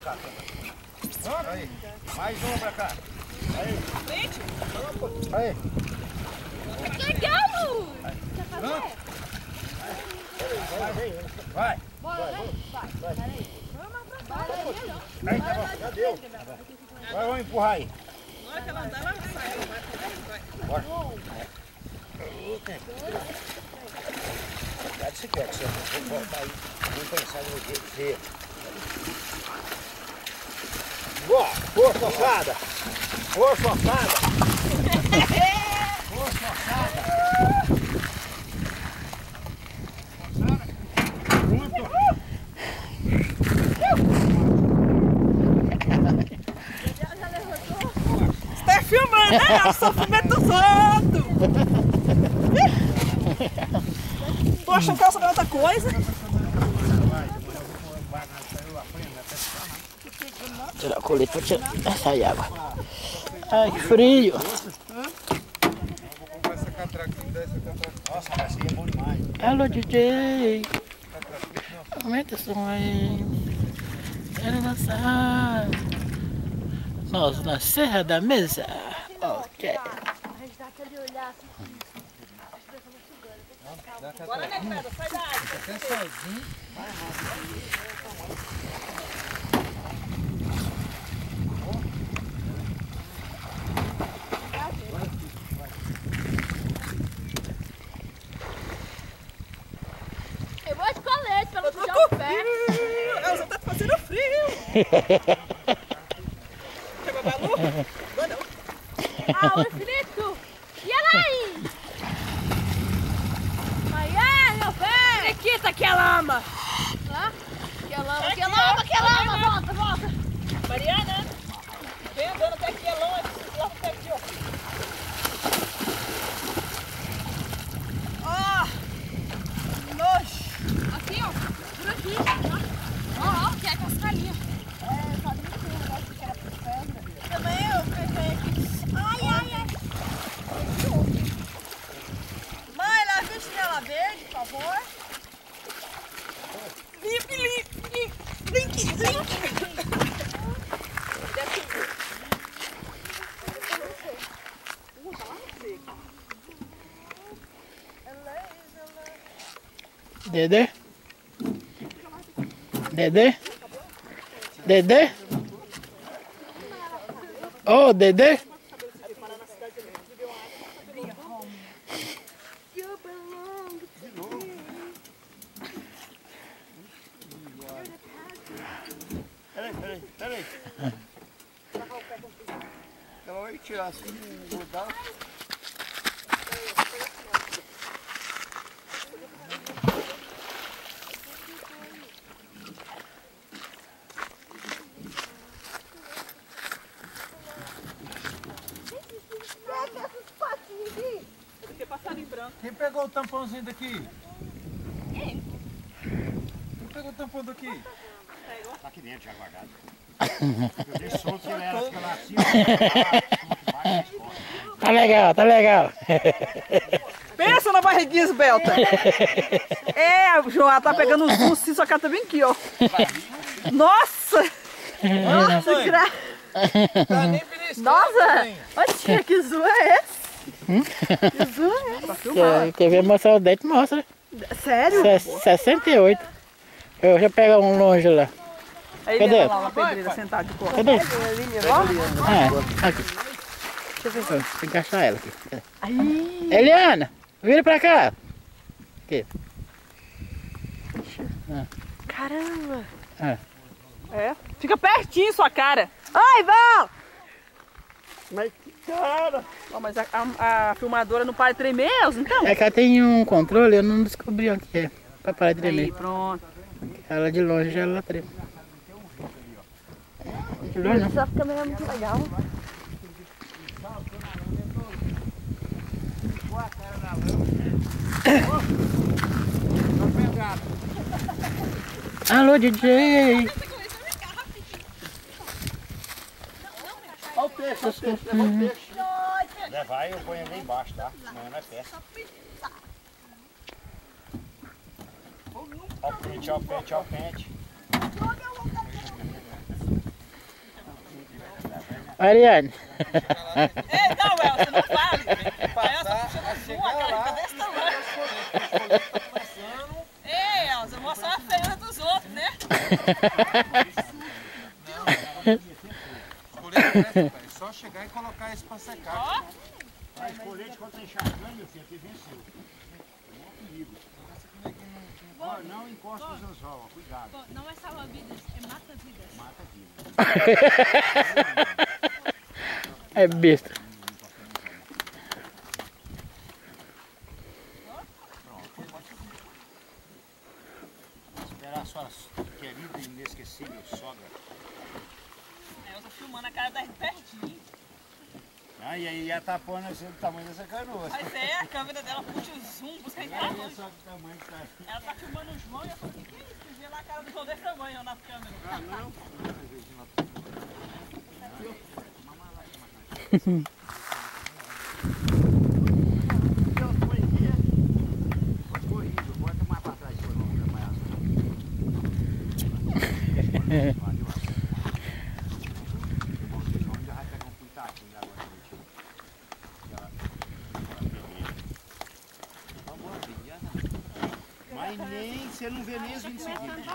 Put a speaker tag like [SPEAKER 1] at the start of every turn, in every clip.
[SPEAKER 1] Aí, mais uma pra cá. Aí.
[SPEAKER 2] Frente.
[SPEAKER 1] Aí.
[SPEAKER 2] Legal! Quer fazer?
[SPEAKER 1] Vai.
[SPEAKER 2] Bora, vai. Vai. Peraí.
[SPEAKER 1] Aí, tá bom. Já deu. Agora vamos empurrar aí.
[SPEAKER 2] Na hora que ela andar, ela sai. Ela vai.
[SPEAKER 1] Bora. Dá de sequer, que você vai voltar aí. Vamos pensar no jeito. Boa, força, ossada. Força, ossada. Força, ossada. Pronto.
[SPEAKER 2] Você tá filmando, né? O sofrimento dos outros. Tô achando que ela sabe outra coisa.
[SPEAKER 3] Tirar o colete para tirar essa água. Ai, que frio.
[SPEAKER 1] Nossa, a bacia é bom demais.
[SPEAKER 3] Alô, DJ. Aumenta o som aí. Quero dançar. Nós na Serra da Mesa. Ok.
[SPEAKER 2] Bora, né, sai da água.
[SPEAKER 4] Eu vou de colete pra não sujar o pé.
[SPEAKER 2] Elza tá fazendo frio. Quer babalu? Não.
[SPEAKER 4] Ah, o frito. E ela aí? Aí, meu pé.
[SPEAKER 2] Quita que ela ama.
[SPEAKER 4] Hã? Que ela ama. Volta.
[SPEAKER 2] Mariana, vem andando até aqui, é longe. Lá no pé aqui, ó. Ah! Nojo!
[SPEAKER 4] Aqui, ó. Por aqui. Ó, que é cascalinha.
[SPEAKER 2] Também eu peguei aqui. Ai. Mãe, lave a chinela verde, por favor. Link.
[SPEAKER 3] Dedê? Oh, Dedê?
[SPEAKER 1] Peraí. Ela vai tirar assim, mudar. Quem pegou o tampãozinho daqui? Quem pegou o tampão daqui? Tá aqui dentro já guardado. Eu dei som que ela era assim.
[SPEAKER 3] Tá legal.
[SPEAKER 2] Pensa na barriguinha esbelta. João, ela tá pegando os ursos, só que ela tá bem aqui, ó. Nossa! Nossa, Nossa! Olha que zoom é esse? Que zoom é esse?
[SPEAKER 3] Quer ver mostrar o dente? Mostra.
[SPEAKER 2] Sério?
[SPEAKER 3] 68. Eu já pego um longe lá.
[SPEAKER 2] Aí
[SPEAKER 3] Cadê?
[SPEAKER 2] ele lá uma pedreira sentada de cor.
[SPEAKER 3] Cadê? Aqui. Deixa eu ver, tem que achar ela aqui.
[SPEAKER 2] Aí.
[SPEAKER 3] Eliana, vira pra cá. Aqui.
[SPEAKER 2] Caramba.
[SPEAKER 3] É.
[SPEAKER 2] Fica pertinho sua cara. Ai, Val!
[SPEAKER 1] Mas que cara!
[SPEAKER 2] Oh, mas a filmadora não para de tremer, Elza, então?
[SPEAKER 3] É que ela tem um controle, eu não descobri o que é. Pra parar de tremer.
[SPEAKER 2] Aí, pronto.
[SPEAKER 3] Ela de longe já ela treme. De longe não.
[SPEAKER 4] Essa câmera é muito legal.
[SPEAKER 3] Alô, DJ!
[SPEAKER 1] Olha o peixe, leva o peixe. Vai, eu ponho ali embaixo, tá? Senão não é peça. Ó o pente.
[SPEAKER 3] Ariane.
[SPEAKER 2] Ei, não, Elza, não fale. A Elza puxando zoom, a cara tá desse tamanho. Ei, Elza, mostra a feiura dos outros, né?
[SPEAKER 1] É só chegar e colocar isso pra secar.
[SPEAKER 5] A escolete quando tá encharcando, meu filho, aqui venceu. É um perigo. Ó, não encosta nos anzol, cuidado.
[SPEAKER 4] Bom, não é salva-vidas, é mata-vidas.
[SPEAKER 5] Mata-vida.
[SPEAKER 3] É besta.
[SPEAKER 5] Esperar a sua querida e inesquecível sogra.
[SPEAKER 2] A Elza filmando a cara da pertinho.
[SPEAKER 5] Ah, e aí ia tapando assim do tamanho dessa canoa.
[SPEAKER 2] Mas é, a câmera dela puxa o zoom, busca a
[SPEAKER 5] Olha
[SPEAKER 2] imagem.
[SPEAKER 5] só que tamanho que tá.
[SPEAKER 2] Ela tá filmando o João e eu falei, o que é isso? Vê lá a cara do João desse tamanho na câmera.
[SPEAKER 5] Ah, não? Corrido, bota mais pra trás pra não atrapalhar. Ainda vai pegar um pitaquinho agora. Mas nem, você não vê nem os 20 segundos.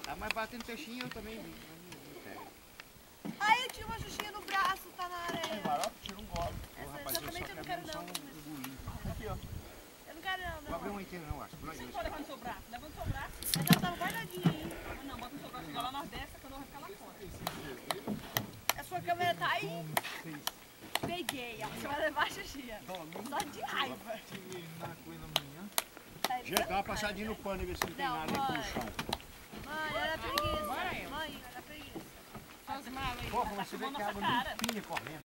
[SPEAKER 5] Tá mais batendo peixinho, eu também vi.
[SPEAKER 4] Ai, eu tinha uma xuxinha no braço, tá na areia.
[SPEAKER 5] Tira um gole.
[SPEAKER 4] Exatamente, eu não quero não.
[SPEAKER 5] Aqui, ó.
[SPEAKER 4] Eu não quero não,
[SPEAKER 5] Não vai abrir uma inteira não, acho.
[SPEAKER 2] Você não pode levar no seu braço, leva no seu braço.
[SPEAKER 4] Mas ela tava guardadinha aí.
[SPEAKER 2] Não, bota no seu braço, chega lá nós desce, a canoa vai ficar lá fora.
[SPEAKER 4] A sua câmera tá aí. Peguei, ó. Você vai levar a xuxinha. Só de raiva.
[SPEAKER 5] Já dá uma passadinha no pano e ver se não tem
[SPEAKER 4] Não,
[SPEAKER 5] nada aí no chão.
[SPEAKER 4] Mãe, olha preguiça. Mãe, olha preguiça.
[SPEAKER 5] Pô, mas você vê que a água limpinha correndo.